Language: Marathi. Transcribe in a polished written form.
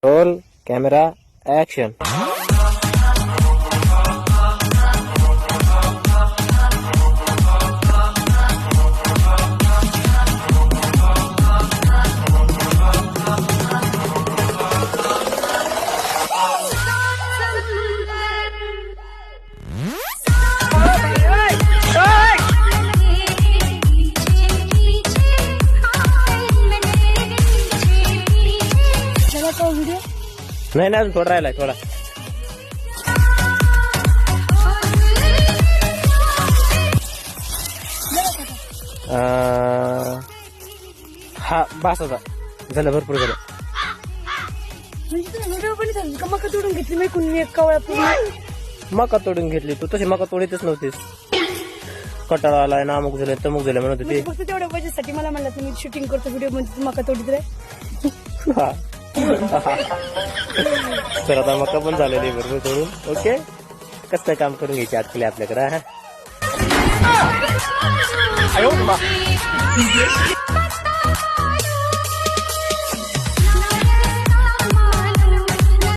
Roll camera action. नाही नाही, अजून थोडा राहिलाय थोडा. हा बस आता झालं, भरपूर झालं. मका तोडून घेतली मी कुणी एक कवळा पूर्ण. मका तोडून घेतली तू? तशी मका तोडीतच नव्हतीस. कटाळा आलाय ना, अमुक झालं तमुक झालं म्हणत होती. फक्त तेवढ्या वजेसाठी मला म्हणलं तुम्ही शूटिंग करतो व्हिडिओ मध्ये मका तोडीत रे. तर आता मका पण झालेली बरोबर तोडून. ओके, कसं काय काम करून घ्यायची आजकाल आपल्याकडे.